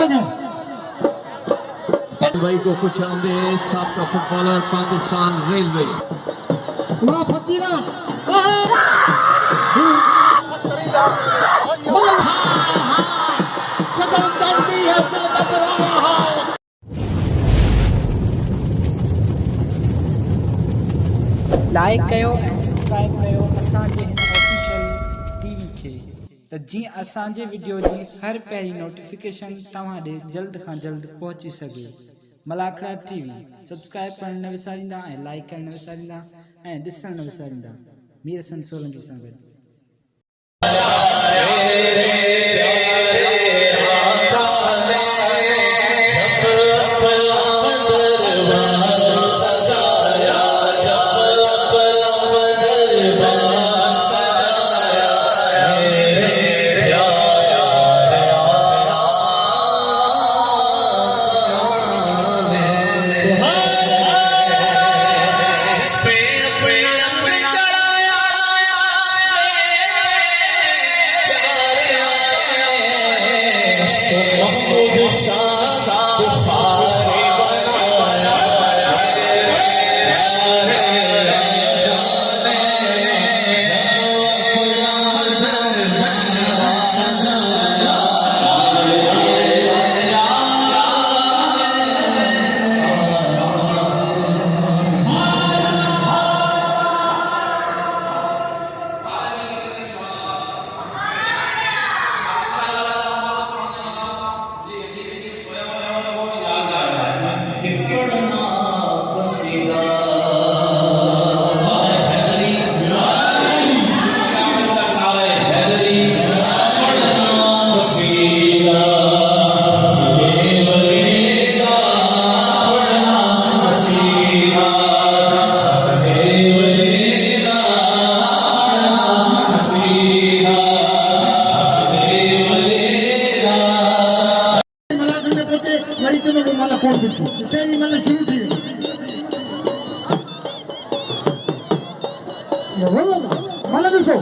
लगे भाई को कुछ आंदे साबका फुटबॉलर पाकिस्तान रेलवे वाह फकीरा लाइक कयो ऐं सब्सक्राइब कयो असांजे हिन ऑफिशियल टीवी खे त जीअं असांजे वीडियो जी हर पहिरीं नोटिफिकेशन तव्हां ॾे जल्द खां जल्द पहुची सघे। मलाखड़ा टीवी सब्सक्राइब करण न विसारींदा ऐं लाइक करण न विसारींदा ऐं ॾिसण न विसारींदा। मीर हसन सोलंकी सां गॾु। तेरी मतलब शुरू थी मतलब दूसरो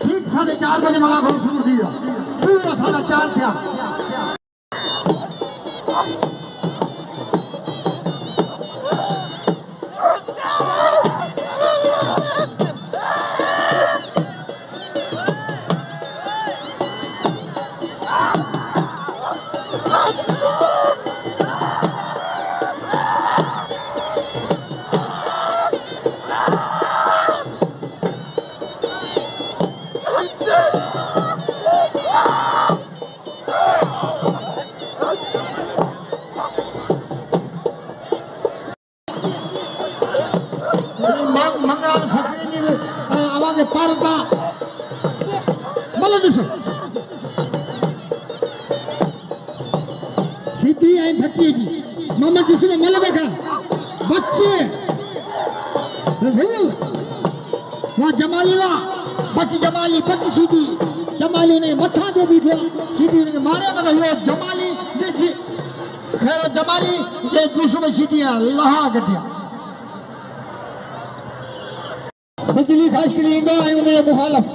ठीक 4:30 बजे मला घर शुरू थी पूरा 4:30 थिया आवाज पारता मतलब ॾिसो सीधी ऐं भती जी मामा ॾिसो मतलब देखा बच्चे वाह जमाली वाह बच्ची जमाली बच्ची सीधी जमाली ने मथा जो बीठो सीधी ने मारे न रहियो जमाली जे खैर जमाली जे दूसरे सीधी लहा गठिया बिजली खास के लिए उन्हें मुखालफ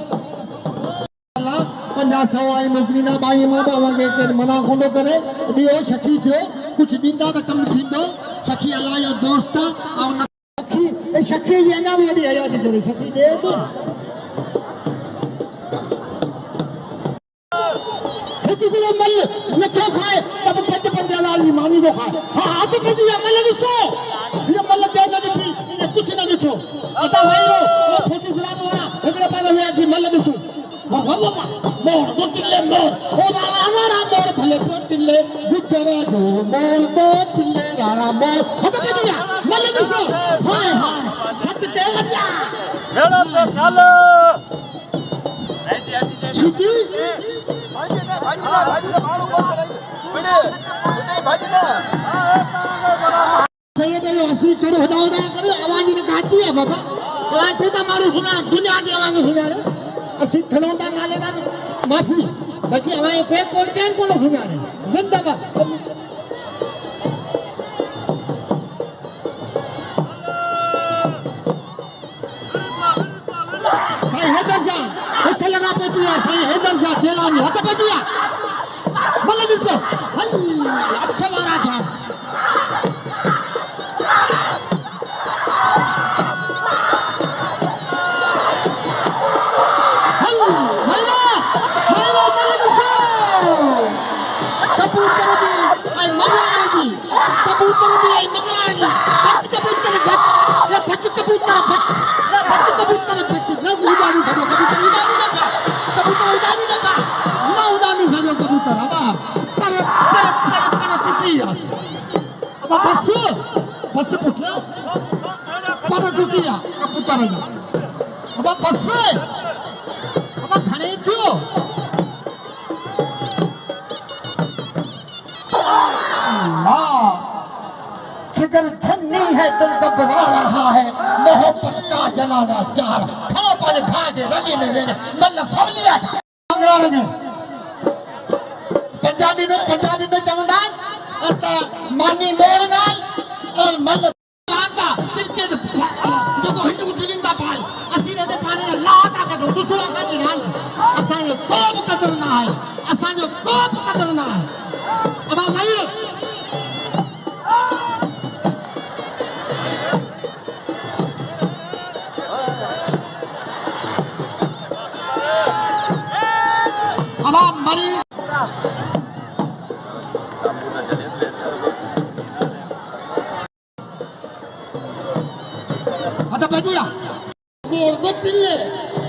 पंजा सवाई मजनी ना बाई मां बाबा के मना कोन करे दियो सखी थियो कुछ दींदा त कम थींदो सखी अल्लाह जो दोस्त और सखी ए सखी जी अना भी वडी आया करे सखी दे तो हित को मल न तो खाए तब 5 लाल मानी को खाए हां तो मुझे मल दिसो ये मल दे न दिखी ये कुछ न दिखो अता वैरो वो फोटोग्राफ वाला एकड़े पासे में की मल दिसो मोर दो टिल्ले मोर ओ राणा मोर भले तो टिल्ले गुजरा जो मोर दो टिल्ले राणा मोर हत पदिया मल दिसो हाय हाय सत के वजा हेलो तो सालो सीधी भाजी मारू बोल बिड़े भाजी सैयद असी करो हदावदा करो आवाज ने गाती है बाबा आवाज तो मारू सुना दुनिया की आवाज सुना रे असी थलोंदा नाले दा माफी बाकी आवाज पे कोचन को सुना रे जिंदाबाद काय है दर्जा उठे जगह पे दिया सही हैदर शाह जेलानी हथ पे दिया मतलब इससे अच्छा मारा था कबूतर दी आई मगरानी कबूतर दी आई मगरानी बच कबूतर बच ये बच कबूतर बच ये बच कबूतर बच न उड़ानी सजो कबूतर उड़ानी लगा ना उड़ानी सजो कबूतर अब पर टूटी अब बस पुटला पर टूटिया कबूतर अब बस अब खड़े क्यों जिगर छन्नी है दिल घबरा रहा है मोहब्बत का जनाना चार खड़ो पर भागे रवि में मैंने मन सब लिया था पंजाबी में चमदान मानी मोरनाल और मल लाता तिरके देखो हिंदू जिलिंदा पाल असीने दे पानी ने लाता करो दूसरो असा की रान असा ने कोप कदर ना है असा जो कोप कदर ना है अब भाई अब मरी आता बजिया मोर गतिले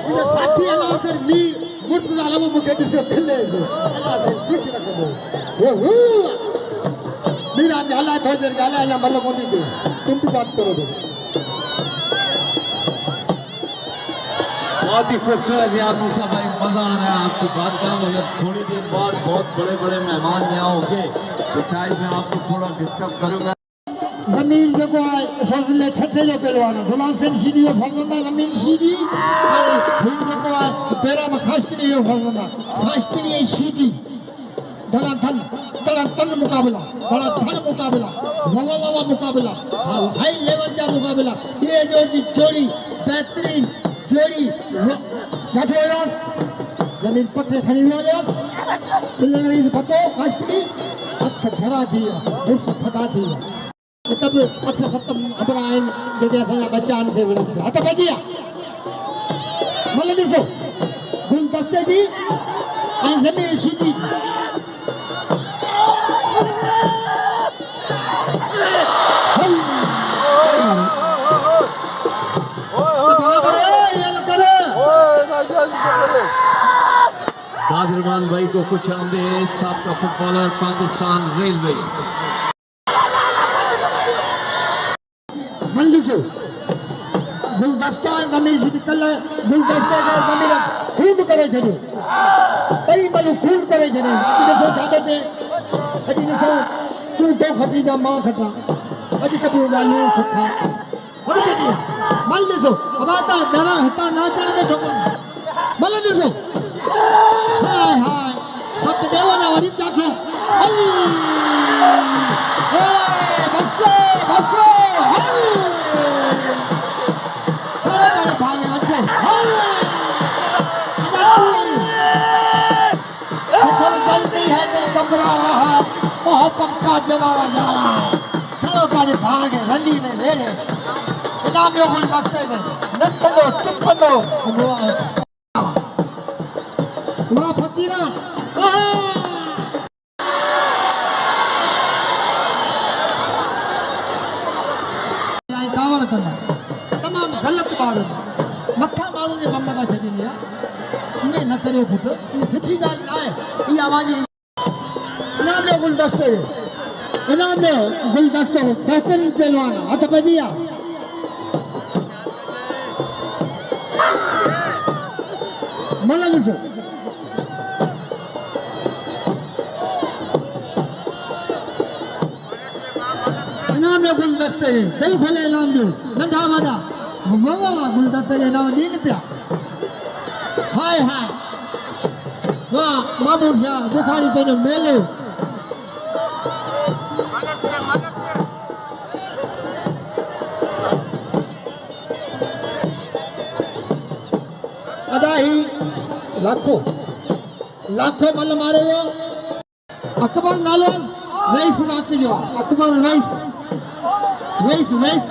उन्हें साथी अल्लाह से मीर मुर्तजा लबो मुके दिसे खिले अल्लाह से दिस रखो वो मीरा जाला थोड़ी देर जाला या मतलब मोदी दे तुम भी बात करो दो बहुत ही खूबसूरत है आपने सब भाई मजा आ रहा है आपकी बात का मगर थोड़ी देर बाद बहुत बड़े बड़े मेहमान यहाँ होंगे तो शायद मैं आपको थोड़ा डिस्टर्ब करूँगा जमीन देखो फजले छठे जो पहलवान गुलाम सिंह सीधी फजलना जमीन सीधी फिर देखो तेरा में खास की नहीं फजलना खास की नहीं सीधी धड़ा धन मुकाबला धड़ा धन मुकाबला वावा मुकाबला हाई लेवल का मुकाबला ये जो जोड़ी बेहतरीन जोड़ी छठे जमीन पट्टे खड़ी हुआ पिल्ले पतो खास की हथ धरा दिया मुर्फ फदा दिया तब 8-7 खबर आइन जैसे असांजा बच्चा आन थे विनती हथ भजिया मतलब ॾिसो गुलदस्ते जी ऐं ज़मीन सीधी जी कादिरमान भाई को कुछ आंदे साबका फुटबॉलर पाकिस्तान रेलवे मंजूसो गुलदस्ता जमीन सीधी कल गुलदस्ते के जमीन खून करे छॾियो ॿई मलू खून करे छॾियो अॼु ॾिसो छाॾे ते अॼु ॾिसो तूं तो खटी जा मां खटा अॼु कॾहिं ॻाल्हियूं सुठा हर बेटिया मल ॾिसो अबाता ॾरा हितां नाचण में छोकिरो मल ॾिसो हाय हाय सत देवाना वरी चाठो बस जल्दी है दिल घबरा रहा मोहब्बत का जनारा जा रहा चलो पानी भागे रली में वेड़े इनाम यो गुलदस्ते में नटनो टुपनो वाह फकीरा कावड़ करना तमाम गलत बात मथा माण्हुनि जे बम था छॾनि या ईअं न करियो पुटु इहा सुठी ॻाल्हि न आहे इहा आवाज़ इनाम जो गुलदस्तो इनाम जो गुलदस्तो बहितरीन पहलवान हथ भॼी विया मन ॾिसो इनाम जो गुलदस्ते दिलि खोले इनाम जो नंढा वॾा वाह गुलदस्ते जे इनाम ॾियनि पिया हाय हाय वाह मामूद शाह बुखारी पंहिंजो मेलो अदाही लाखों लाखों मल मारे हुआ अकबर नालो रईस रात जो Akbar rice rice rice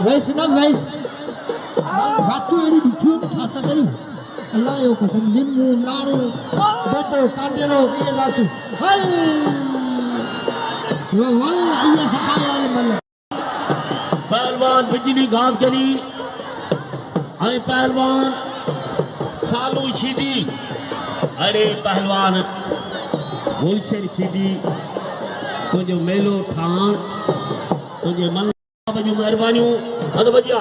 rice ना रईस रातू एडी बिछियो छाता करी अल्लाह यो को निम्मू लारो बेटो कांडेलो ये रातू हल वो वल ये सफाई वाले मल पहलवान बिजली घास करी अरे पहलवान सालू छीदी अरे पहलवान गुलशन छीदी तुझो मेलो ठाण तुझे मन जो मेहरबानियों हद बजिया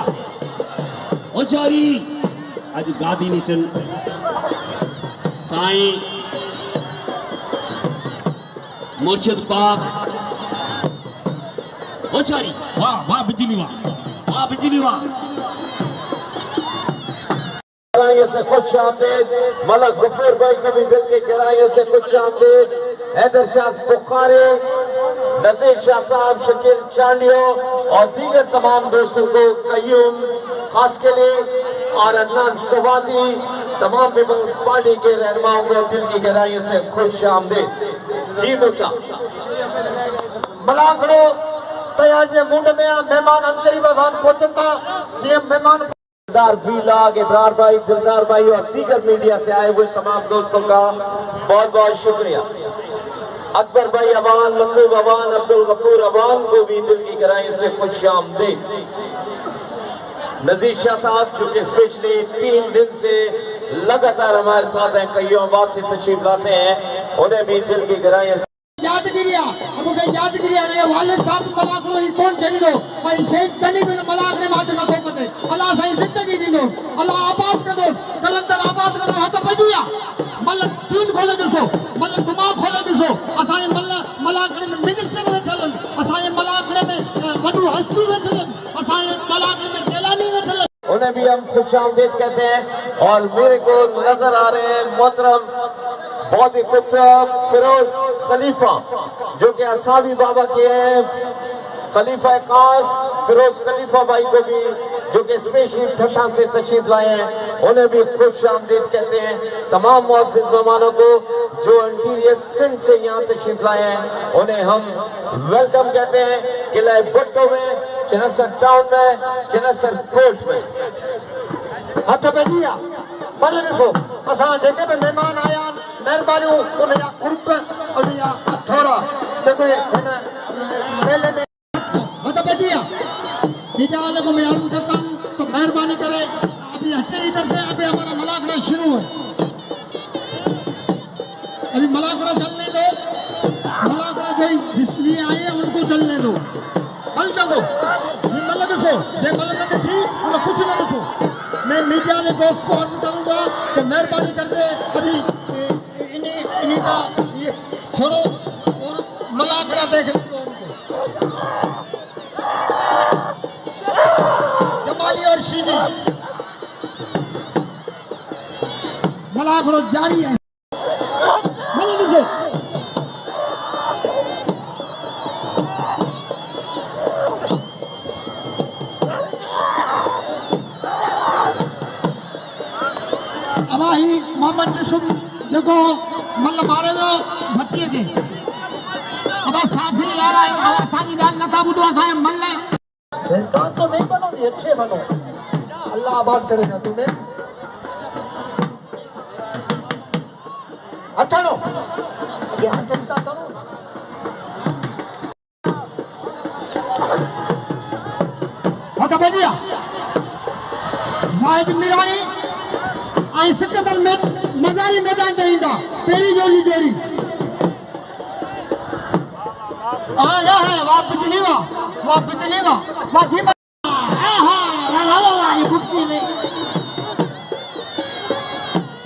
ओचारी आज गादी निशन साईं मुर्शिद पाक ओचारी वाह वाह बिजली वाह बिजली वाह गहराइयों से खुश आमदीद मलक गफूर भाई को भी दिल की गहराइयों से खुश आमदीद हैदर शाह बुखारी नजीर शाह साहब शकील चांडियो और दीगर तमाम दोस्तों को कयूम खास के लिए और अदनान सवाती तमाम पीपल पार्टी के रहनुमाओं को दिल की गहराइयों से खुश आमदीद जी मूसा मलाकड़ो तैयार जे मुंड में मेहमान अंदर ही वजान पहुंचता जे मेहमान दिलदार वीलाग इब्रार भाई दिलदार भाई और दीगर मीडिया से आए हुए तमाम दोस्तों का बहुत बहुत शुक्रिया अकबर भाई अवान मखलूब अवान अब्दुल गफूर अवान को भी दिल की गहराइयों से खुश आमदीद नजीर शाह साहब चूंकि स्पेशली 3 दिन से लगातार हमारे साथ हैं कई बार से तशरीफ लाते हैं उन्हें भी दिल की गहराइयों से यादगिरिया अब के यादगिरिया रे वालिद साहब मलाकड़ो ही कोन चंदो भाई शेख तनी में मलाकड़े मात न तो कदे अल्लाह सही जिंदगी दीनो अल्लाह आबाद करो कलंदर आबाद करो हथ बजुया मल तीन खोले दिसो मल दिमाग खोले दिसो असाई मलाकड़े में मिनिस्टर में चलन असाई मलाकड़े में वडू हस्ती में चलन असाई मलाकड़े में केलानी में चलन उन्हें भी हम खुश आमदीद कहते हैं और मेरे को नजर आ रहे हैं मोहतरम बहुत ही खूबसूरत फिरोज खलीफा जो कि असावी बाबा के हैं खलीफा खास फिरोज खलीफा भाई को भी जो कि स्पेशली ठट्ठा से तशरीफ लाए हैं उन्हें भी खुश आमदीद कहते हैं तमाम मुअज़्ज़िज़ मेहमानों को जो इंटीरियर सिंध से यहाँ तशरीफ लाए हैं उन्हें हम वेलकम कहते हैं किला भुट्टो में चनसर टाउन में चनसर कोर्ट में हथ बजिया मल दिसो असा जेके भी मेहमान आया मेहरबानी उनजा कुर्ब उनजा थोड़ा जेको हिन मेले में हथ बजिया निजाल को मैं अर्ज करता हूँ तो मेहरबानी करे अभी हटे इधर से अभी हमारा मलाकड़ा शुरू है अभी मलाकड़ा चलने दो मलाकड़ा जो जिस लिए आए हैं उनको चलने दो हल देखो ये मल देखो ये मल न थी उन्हें कुछ न देखो मैं मीडिया के दोस्त को अर्ज करूंगा कि मेहरबानी करके अभी इन्हीं का ये छोड़ो और मलाकड़ा देखने दो उनको जमाली और शीनी मलाकड़ो जारी है मल देखो अबाही मोहम्मद निसुम देखो मल मारे वो भटिए के अब साफी यार असांजी गाल नथा ॿुधो असां मल बेकार तो नहीं बनो ये अच्छे बनो अल्लाह आबाद करेगा तुम्हें हटो ये हटता करो हट बजिया वाहिद मिरानी आई सिकंदर में मजारी मैदान चाहिदा तेरी जोली जोड़ी आया है वाह बिजली वाह जी ये गुटकी ने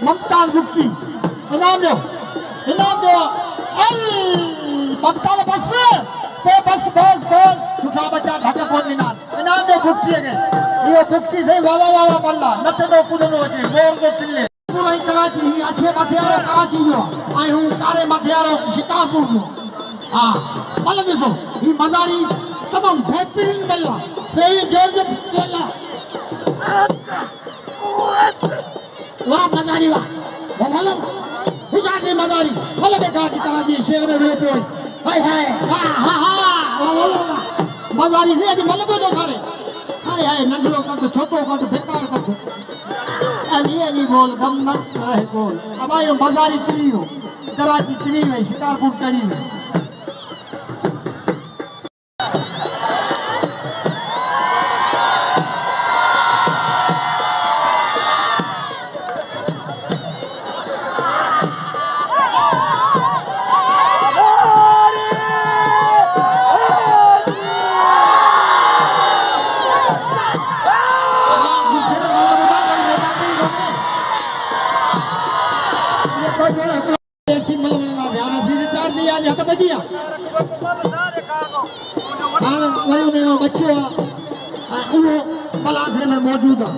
ममताज गुटकी इनाम दो ममता बस तो बस सुखा बच्चा धक्का कौन इनाम दो गुटकी के ये गुटकी से वाह मल्ला नचे दो कुदनो जी मोर को पिल्ले पूरा कराची ही अच्छे मथियारो कराची जो आई हूं कारे मथियारो शिकारपुर जो हां मल देखो ये मजारी तमाम बेहतरीन मल्ला सही जोर जो मल्ला वाह मदारी वाह बोलो हुशार की मदारी फल बेकार की तरह जी शेर में मिले पे हाय हाय वाह हा हा वाह मदारी ने अभी मलबो दो खारे हाय हाय नंगलो कर छोटो कर बेकार कर अली बोल गम न है बोल अब आयो मदारी करी हो कराची करी है शिकारपुर करी है में मौजूद है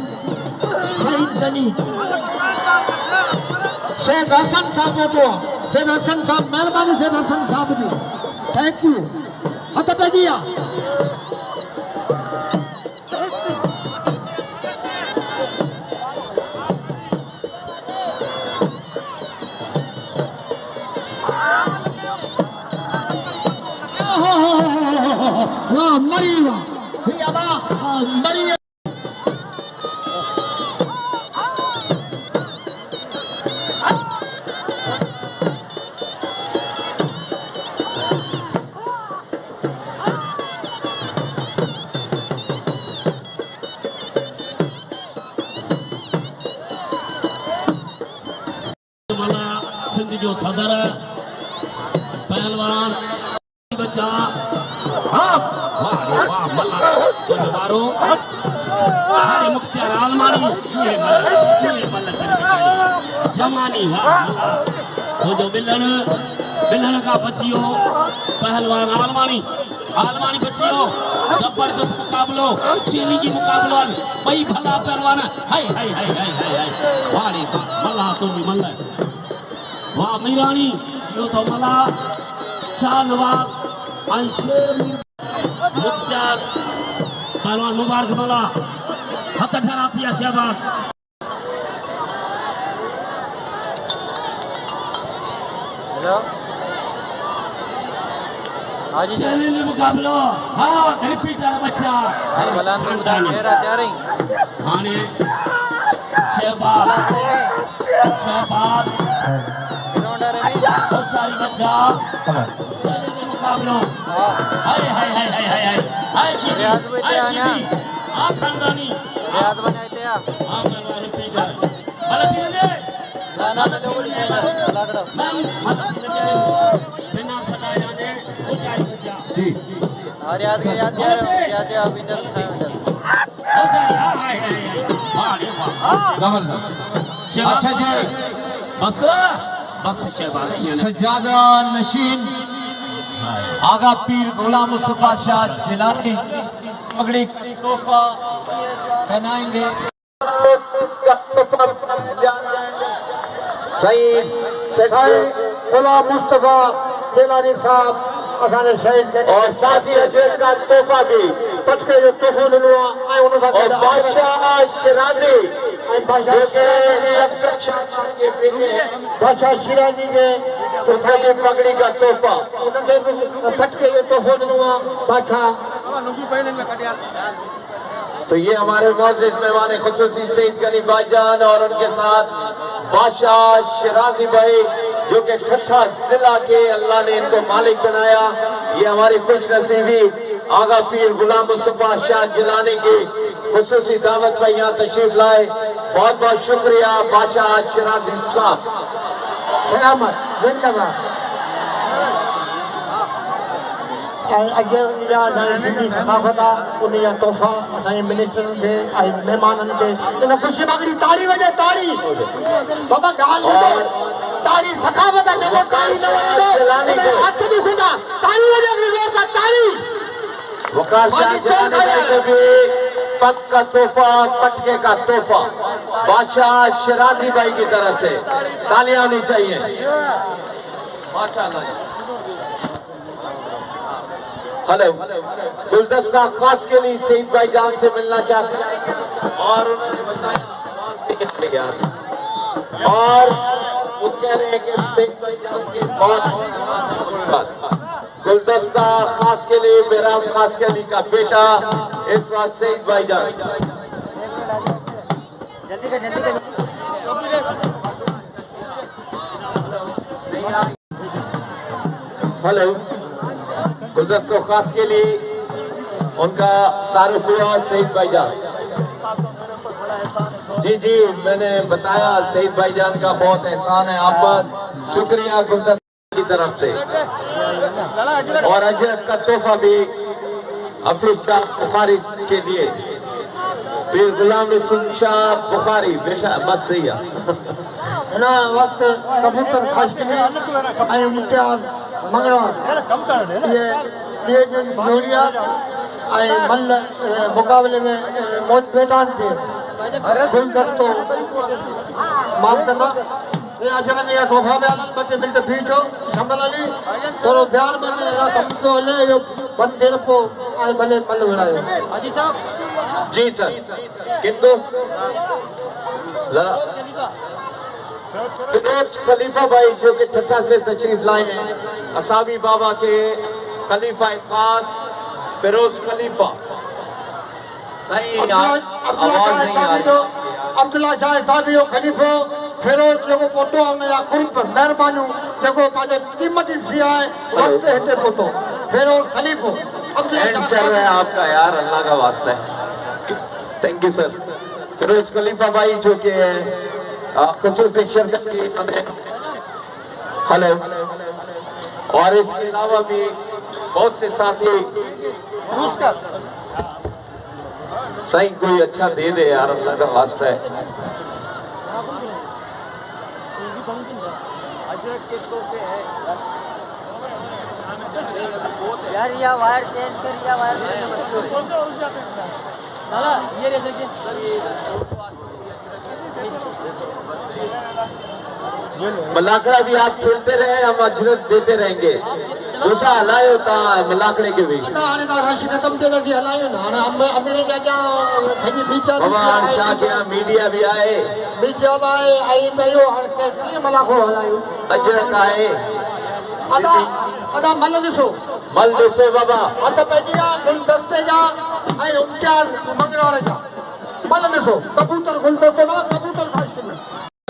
शहीद गनी शेख हसन साहब तो शेख हसन साहब मेहरबानी शेख हसन साहब जी थैंक यू हथ पे दिया मरी मरी सिंध जो सदर पहलवान बच्चा वाह मल्ला तो दोबारो अरे मुख्तियार आलमानी ये मल्ला जमानी वाह तो जो बिलन का बच्चियों पहलवान आलमानी बच्चियों जबरदस्त मुकाबलो चीनी की मुकाबलो भाई भला पहलवान हाय हाय हाय हाय हाय वाड़ी मल्ला तो भी मल्ला वाह मीरानी यो तो मला शाहनवाज अंशेर मुख्तार पहलवान मुबारक मला हथ ठहराती है शहबाज हेलो हाजी चैलेंज मुकाबलो हाँ रिपीटर बच्चा मलान को उतार मेरा तैयार ही हाने शहबाज बहुत सारी बच्चा चैलेंज मुकाबलो हाय हाय हाय हाय हाय हाय हाय शीटी आ खानदानी रियाद बनाए थे आप हां मैं रिपीटर भला चैलेंज ना डबल लगड़ो मैम भला चैलेंज बिना सदा जाने ऊंचाई बच्चा जी और याद याद विनर हाय हाय हाय वाह रे वाह जबरदस्त अच्छा जी बस शहबाज सज्जादा नशीन आगा पीर गुलाम मुस्तफा शाह जिलानी पगड़ी तोहफा पहनाएंगे शहीद गुलाम मुस्तफा जिलानी साहब असाने शहीद और साथी अजय का तोहफा भी पटके जो तोहफो ॾिनो आहे ऐं उन सां और बादशाह शिराजी बादशाह शिराजी के उसका भी पगड़ी का तोहफा उनके पटके जो तोहफो ॾिनो आहे बादशाह तो ये हमारे मोअज़्ज़िज़ मेहमान खुसूसी सईद गनी भाईजान और उनके साथ बादशाह शिराजी भाई जो कि ठट्ठा जिला के अल्लाह ने इनको मालिक बनाया। ये हमारी खुश नसीबी आगा पीर गुलाम मुस्तफा शाह जिलानी की खुसूसी दावत पर यहाँ तशरीफ लाए। बहुत बहुत शुक्रिया बादशाह शिराजी साहब। सलामत जिंदाबाद। अजय सिंधी सकाफ़त आहे उन जा तोहफ़ा असांजे मिनिस्टरनि खे ऐं महिमाननि खे इन ख़ुशी मागड़ी ताड़ी वॼे ताड़ी बाबा ॻाल्हि ॿुधो ताड़ी सकाफ़त आहे जेको ताड़ी न वॼंदो हथ बि खुदा ताड़ी वॼे अगली जोर सां ताड़ी वकार शाह जिलानी भाई को भी पग का तोहफा पटके का तोहफा बादशाह शिराजी भाई की तरफ से तालियां होनी चाहिए। माशाअल्लाह। हेलो गुलदस्ता खास के लिए सईद भाई जान से मिलना चाहते हैं और उन्होंने बताया और वो कह रहे हैं कि सईद भाईजान की बहुत गुलदस्ता खास के लिए बेराम खास के लिए का बेटा इस बात सईद भाईजान। हेलो, गुलदस्ता खास के लिए उनका तारुफ हुआ सईद भाईजान। जी जी, मैंने बताया सईद भाईजान का बहुत एहसान है आप पर, शुक्रिया गुलदस्ता की तरफ से। और अजरत का तोहफा भी हफीज शाह बुखारी के लिए, पीर गुलाम रसूल शाह बुखारी बेशा बस सही है। हिन वक़्तु कबूतर ख़ासि के लिए ऐं इम्तियाज़ मंगणवार इहे ॿिए जी जोड़ी आहे ऐं मल मुक़ाबले में मैदान ते गुलदस्तो माफ़ कंदा ये अजरंग या तोहफ़ा बि हलनि, 2 मिंट बीठो शमल अली थोरो ध्यानु ॿ अहिड़ा कमु पियो हले इहो बंदि थिए न पोइ ऐं भले मल विड़ायो। जी सर, किंतु फिरोज खलीफा भाई जो कि ठट्टा से तशरीफ लाए हैं, असाबी बाबा के खलीफा खास फिरोज खलीफा। सही आवाज नहीं आ रही। अब्दुल्ला शाह साहब जो खलीफो फिरोज जो पोतो उन जा कुर्ब मेहरबानियूं जेको पंहिंजो कीमती सी आहे वक़्तु हिते पोतो फिरोज खलीफो एंड चल रहा है आपका यार, अल्लाह का वास्ता है। Thank you sir. Firoz Khalifa भाई जो कि खुसूसी शिरकत की हमें हेलो, और इसके अलावा भी बहुत से साथी सही कोई अच्छा दे दे यार, अल्लाह का वास्ता है। यार या वायर चेंज कर या वायर ये रे देखिए मलाकड़ा भी आप खेलते रहे, हम अजरत देते रहेंगे। दूसरा हलाए होता है मलाकड़े के बीच हाणे त रश ख़तम थिए नथी हलायूं न हाणे अमीर जा सॼी मीडिया भगवान छा कया, मीडिया भी आए, मीडिया बि आहे ऐं इहो हाणे कीअं मलाखो हलायूं अजरत आए। अदा अदा मल ॾिसो मल ॾिसो बाबा, हथ पइजी आहे गुलदस्ते जा ऐं इम्तियाज़ मंगणवार जा मल ॾिसो कबूतर गुलदस्तो न कबूतर ख़ासि करे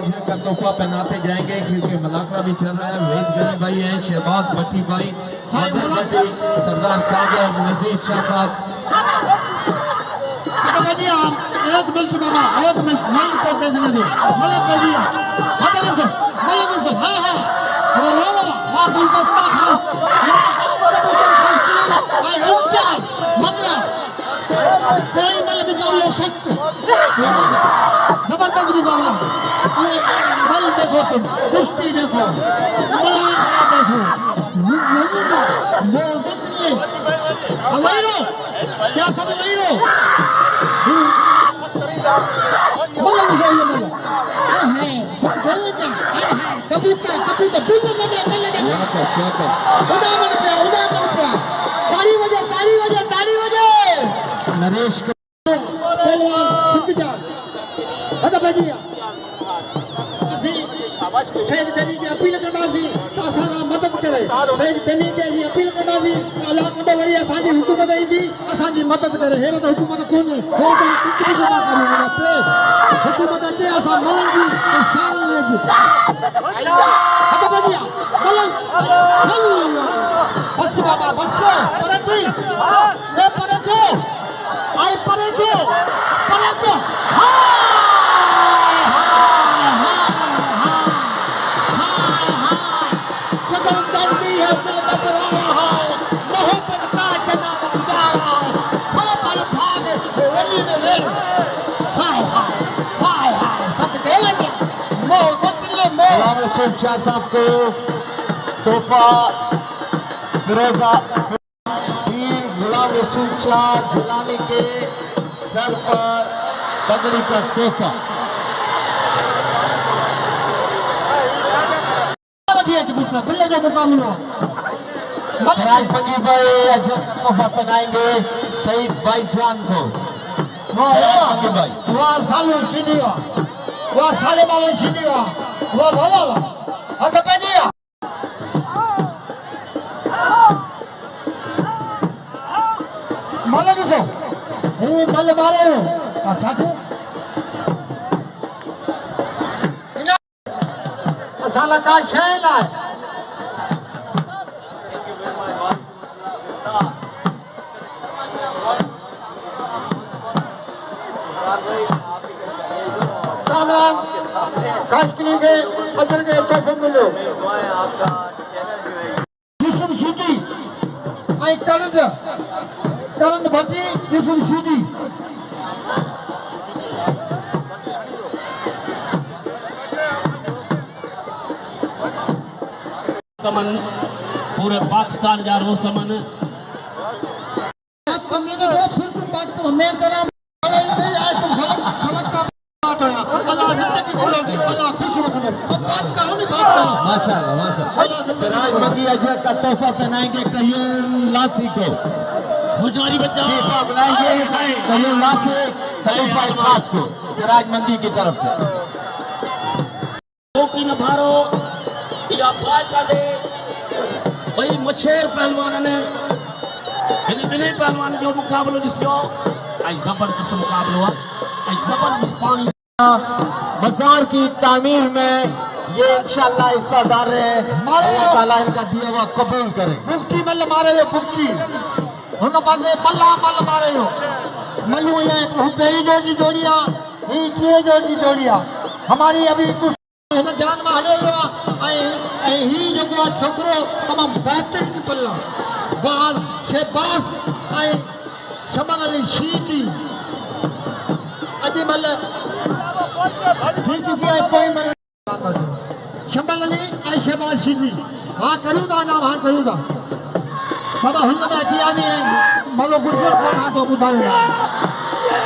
अजरत का तोहफा पहनाते जाएंगे क्योंकि मलाकड़ा भी चल रहा है। वेद गनी भाई है, शहबाज भट्टी भाई, मजहर भट्टी, सरदार सागर, नजीर शाह साहब। हथ पइजी आहे एक मिनट बाबा, एक मिनट मल को देखने दो मल पइजी आहे हथ ॾिसो मल ॾिसो हा हा वो वा गुलदस्ता कबूतर ख़ासि करे ऐं इम्तियाज़ मंगणवार कोई मल मुकाबलो सख्त जबरदस्त मुकाबला। ये बल देखो तुम, कुश्ती देखो, मुलाकात देखो, वो बिल्कुल हमारे क्या समझ नहीं हो? बोलो मुझे ये बोलो। है बोलो क्या? कबूतर कबूतर बोलो मुझे बोलो क्या? उड़ा मन पे ताली बजे नरेश पहलवान सिद्धजान अदा बजिया शहीद गनी की अपील कंदासीं त असां मदद करे, शहीद गनी खे अपील कंदासीं अलाह कंदो वरी असांजी हुकूमत ईंदी असांजी मदद करे। हेर त हुकूमत कोन्हे, हुकूमत अचे असां मलनि जी साल जी अदा बजिया मलन बस बाबा बस पर तू ए पर तू आई पर तू रसूल शाह साहब को तोहफा फिरोजा पीर गुलाम रसूल शाह जिलानी के सर पर पगड़ी का तोहफा। बिल्ले जो मुकाबला राजपंगी भाई अजर का तोहफा पहनाएंगे शहीद भाईजान को। वाह सालों सीधी वाह साले बाबा सीधी वाह वाह वाह वाह अगर पहले मल ॾिसो हू मल मारे अच्छा थियो असां लाइ का शइ न आहे कामरान काश्तली के अजर के तोहफो मिलो यूसुफ सूदी ऐं करंद भट्टी यूसुफ सूदी समन पूरे पाकिस्तान जा रो समन बात करने दो फिर तुम बात करो मैं तेरा नहीं आए तुम गलत का बात है अल्लाह जिंदगी खोलोगे अल्लाह खुश रखना अब बात करो नहीं बात करो माशाल्लाह सिराज मंगी अजर का तोहफा पहनाएंगे कयूम लासी को होशियारी बच्चा तोहफा बनाएंगे कयूम लासी खलीफा खास को सिराज मंगी की तरफ से तो की न भारो या फायदा दे भाई मशहूर पहलवान ने इन बिने पहलवान जो मुकाबलो दिसो आई जबरदस्त मुकाबलो आई जबरदस्त पानी मजार की तामीर में ये इंशाल्लाह हिस्सेदार है अल्लाह ताला इनका दिया हुआ कबूल करे बुक्की मल मारे हो बुक्की हुन पासे मल्ला मल मारे हो मल्लू ये पहली जोड़ की जोड़िया ही टीए जोड़ की जोड़िया हमारी अभी कुछ जान में हले हुआ ही जो छोकरो तमाम बेहतरीन पल्ला बाल शेबास शमन अली शीती अजी मल थी चुकी है कोई मल शमन अली शेबास शीती हाँ करूँ था नाम हाँ करूँ था बाबा हुन में अची आनी है मलो गुजर को हाँ तो बुधाऊंगा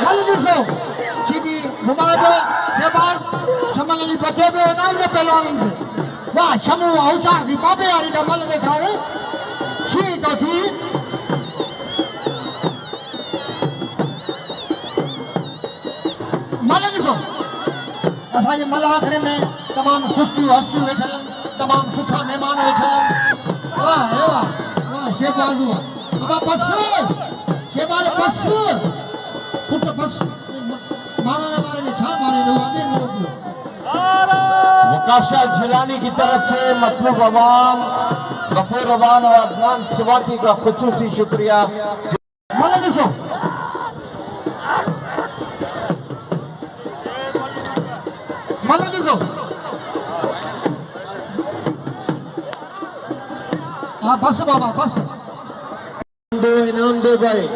मल दिसो शीती घुमाए शेबास शमन अली बचे पे नाम ने पहलवान से वाह शमू औचार दी बाबे वाली का मल देखा रे शी तो थी मल दिसो असां जे मल आखिर में तमाम सुस्ती हस्ती वेठल तमाम सुठा मेहमान वेठल वाह हे वाह शेबाज अब बस शेबाज बस पुट बस मारने वाले ने छा मारे न आदे मोड़ मुकाशा जिलानी की तरफ से मतलूब अवाम गफूर अवान और अदनान सिवाती का खुसूसी शुक्रिया मल दिसो मल दिसो हाँ बस बाबा बस इनाम दे भाई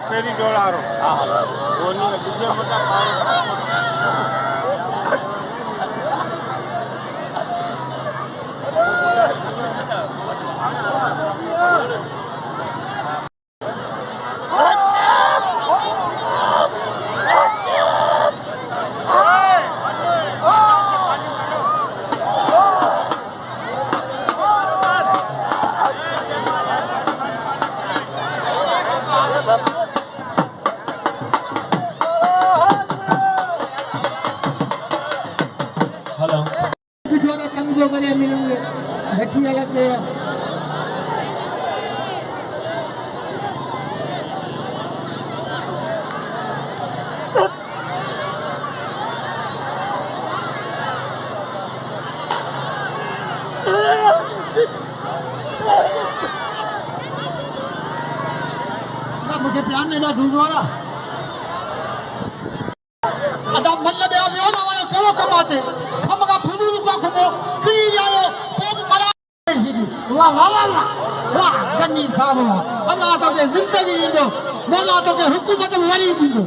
तेरी जोड़ा रहो वो नहीं दूसरे जोड़ा कम जो करे मिलेंगे बैठी वाला तेरा मुझे प्यार नहीं था ढूंढ वाला अदा मतलब या वियो ना वाला करो कमाते हम का फुलू का घुमो की जाओ पोग मरा वाह वाह वाह वाह गन्नी साहब अल्लाह तो के जिंदगी दींदो मौला तो के हुकूमत वरी दींदो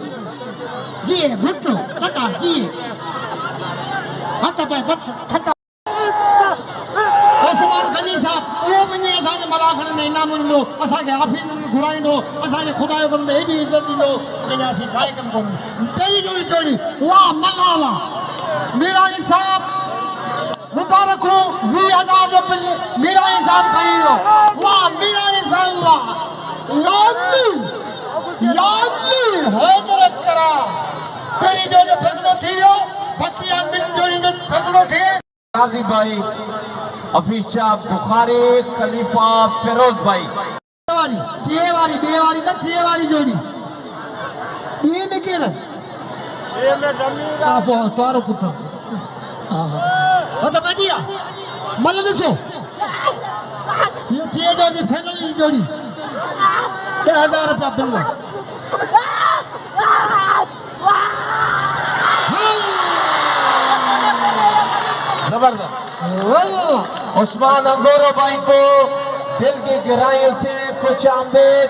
जी घुटो कटा जी हाथ पे बत खता ओस्मान गनी साहब वो मुझे असांजे मलाखन में इनाम मिलो असांखे हाफ़िज़ घुराईंदो असांजे ख़ुदा जो में एॾी इज़त ॾींदो जंहिंजा असीं गायकनि कोन्हे पहिरीं जोड़ी जोड़ी वाह मल्ला वाह मीरानी साहब मुबारक हो 20,000 जो बिल मीरा निजाम खरीदो वाह मीरा निजाम वाह लाजमी है तेरे करा तेरी जो फैसलो थी हो बाकी बिन जो फैसलो थे गाजी भाई अफीशा बुखारी खलीफा फिरोज भाई वाली ना टीए वाली जोड़ी टीए में के ना ये में डमी आप तोरो पुत्र हां तो काजिया मल दसो ये टीए जोड़ी फाइनल जोड़ी 10,000 रुपया बिल जबरदस्त उस्मान अंगोरो भाई को दिल की गहराइयों से खुश आमदीद।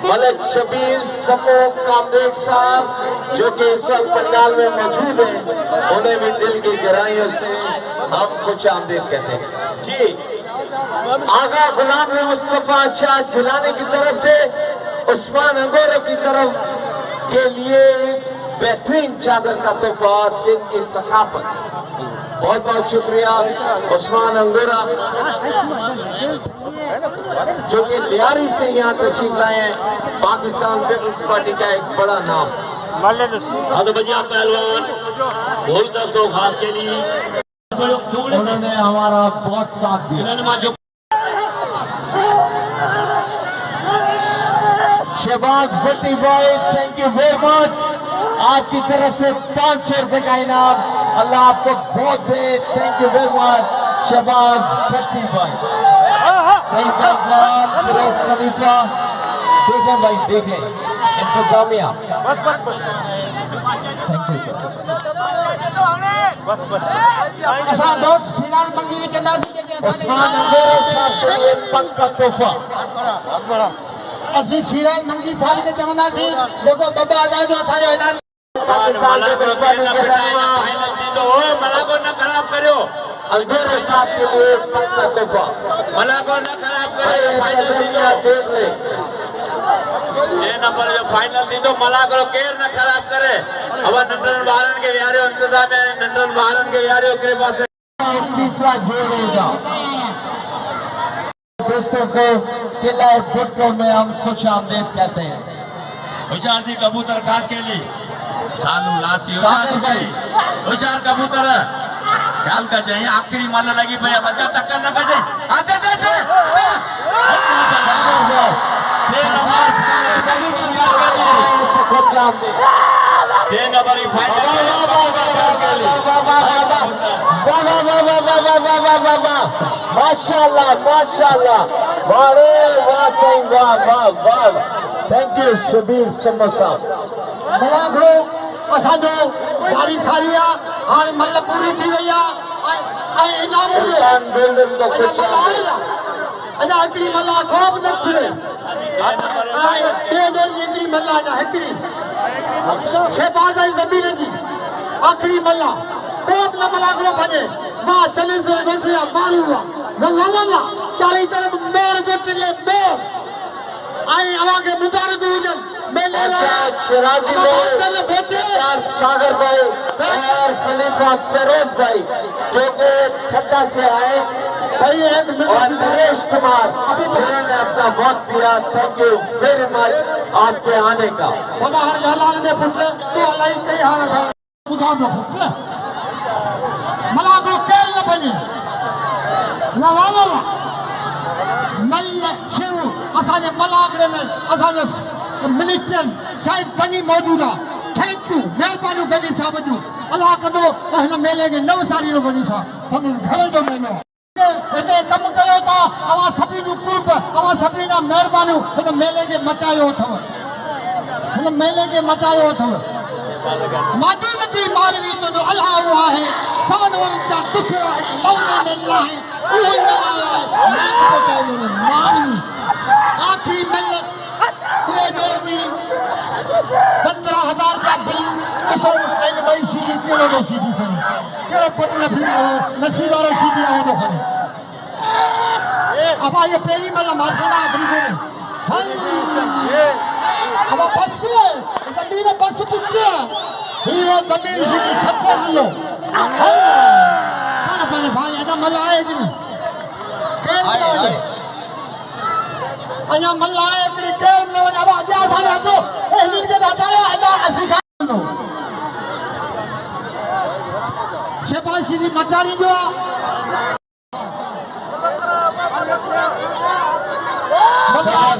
मलिक शबीर समो कामरेड साहब जो कि इस वक्त पंडाल में मौजूद हैं, उन्हें भी दिल की गहराइयों से हम खुश आमदीद कहते हैं। जी आगा गुलाम मुस्तफा शाह जिलानी की तरफ से उस्मान अंगोरो की तरफ के लिए बेहतरीन चादर का तोहफा सिंध की सकाफत। बहुत बहुत शुक्रिया उस्मान अंगोरा जो कि लियारी से यहाँ तशरीफ लाए हैं। पाकिस्तान पीपल्स पार्टी का एक बड़ा नाम। बजिया पहलवान बोल 10 खास के लिए उन्होंने हमारा बहुत साथ दिया। शहबाज भट्टी भाई थैंक यू वेरी मच। आपकी तरफ से 500 रुपए का इनाम। अल्लाह आपको बहुत दे। Thank you very much Shahbaz Bhatti भाई। सही बात फिरोज खलीफा देखें भाई देखें इंतजामिया। Thank you sir. ऐसा बहुत सिनार मंगी के नाती के उस्मान अंगोरो साहब के लिए पक्का तोहफा। असि सिराज मंगी साहब के चवंदा थी देखो बाबा आजाद जो असांजो ऐलान पाकिस्तान के मला को न खराब करो। अंगोरो साहब के लिए पक्का तोहफा। मला को न खराब करो। देख ले ये नंबर जो फाइनल थी तो मला करो केर न खराब करे। अब नंदन बारन के बिहारी इंतजाम है। नंदन बारन के बिहारी के पास तीसरा जोड़ होगा। दोस्तों को किला भुट्टो में हम खुश आमदीद कहते हैं। होशियार थी कबूतर खास के लिए सालू लासी होशियार कबूतर ख्याल का चाहिए। आखिरी मान लगी भैया बच्चा टक्कर न बजे आते माशाल्लाह माशाल्लाह वारे वाह सही वाह वाह वाह। थैंक यू शबीर समो साहब। मलागो असांजो जारी सारिया हाणे मल पूरी थी वई आहे ऐं इनाम बिल्डिंग को खुश अञा हिकिड़ी मल्ला खोप न छिड़े ऐं टे ॾींहं हिकिड़ी मल्ला अञा हिकिड़ी शहबाज जी ज़मीन जी आख़िरी मल्ला कोप न मलागो भॼे मां चले से गठिया मारू ज़ल्ला चारी तरफ मोर गोटले मोर आई आवा के मुबारक हुजन मेले शराजी भाई सागर भाई और खलीफा फिरोज भाई जो कि ठट्टा से आए भाई एक और नरेश कुमार जिन्होंने अपना वक्त दिया। थैंक यू वेरी मच आपके आने का। बाबा हर गालान दे पुत्र तू अलाई कई हाल था बुधा दो पुत्र मलागो केर न बने ला ला ला मल शिव असांजे मलागरे में असांजो मिनिस्टर साहिब गनी मौजूद आहे। थैंक यू महिरबानी गनी साहब जूं। अल्लाह कंदो हिन मेले खे नव साली जो गनी साहब संदसि घर जो मेलो हिते कमु कयो था। अवां सभिनी जूं कुर्ब अवां सभिनी जा महिरबानियूं हिन मेले खे मचायो अथव। हिन मेले खे मचायो अथव। मादीन जी मानवी तुंहिंजो अलाह उहो आहे सवन वरनि जा दुख हिकु लौने मेलो आहे उहो ई अलाह आहे मानवी आख़िरी मेल टे जोड़ जी 15,000 का बिल ॾिसो इन ॿई सीटी कहिड़ो न सीटी खणी कहिड़ो पत नसीब वारो सीटी आहे न खणी अब ये पहिरीं महिल मां थोरा आख़िरी हल अब बस ज़मीन बस पुछिया हीअ ज़मीन सिधी छको मिलो पाण पाण भाई अञा मल आहे हिकिड़ी केरु न वञे अञा मल आहे हिकिड़ी केरु न वञे अब अॻियां असांखे अचो हिननि खे हटायो अञा असीं छा कंदो शेबाशी जी मटारी जो आहे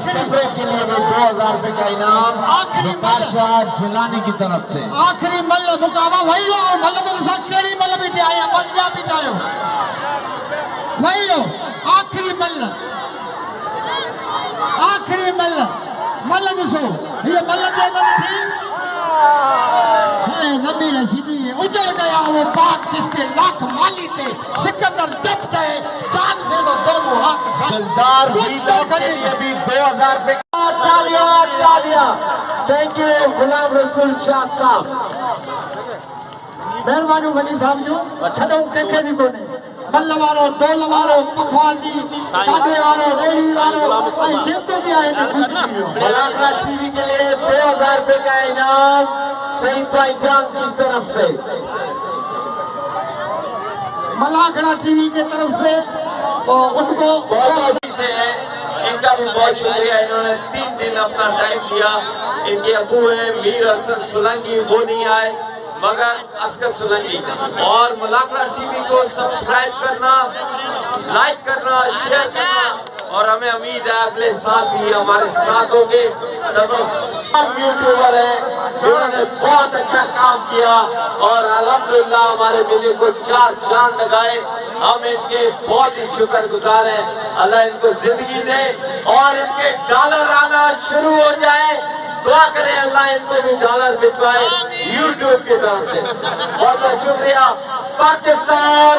सब्रों के लिए भी 2000 रुपए का इनाम बादशाह जिलानी की तरफ से। आखिरी मल मुकाबला वही लो मल तो साथ केड़ी मल भी आया पंजाब भी आयो वही लो आखिरी मल ॾिसो ये मल जे थी है नबी रशीदी उजड़ गया वो बाग जिसके लाख माली थे सिकंदर जब गए जान से वो दोनों हाथ दिलदार वीरों के लिए भी 2000 रुपए तालियां थैंक यू गुलाम रसूल शाह साहब मेहरबानी वनी साहब जो छॾो कंहिंखे बि कोन्हे मल वारो डोल वारो पखवान जी कादे वारो रेड़ी वारो ऐं जेको बि आहे मलाकड़ा टीवी के लिए 2000 रुपए का इनाम सईद भाईजान की तरफ से। मलाखड़ा टीवी की तरफ से उनको बहुत से है इनका भी बहुत शुक्रिया इन्होंने 3 दिन अपना टाइम दिया। इनके अबू हैं मीर हसन सुलंगी वो नहीं आए मगर असगर सुलंगी और मलाकड़ा टीवी को सब्सक्राइब करना लाइक करना शेयर करना और हमें उम्मीद है अगले साल भी हमारे साथ होंगे। सब यूट्यूबर हैं जिन्होंने बहुत अच्छा काम किया और अल्हम्दुलिल्लाह हमारे मेले को 4 चांद लगाए। हम इनके बहुत ही शुक्रगुजार हैं। अल्लाह इनको जिंदगी दे और इनके डॉलर आना शुरू हो जाए। दुआ करें अल्लाह इनको भी डॉलर भिजवाए यूट्यूब की तरफ से। बहुत बहुत शुक्रिया। पाकिस्तान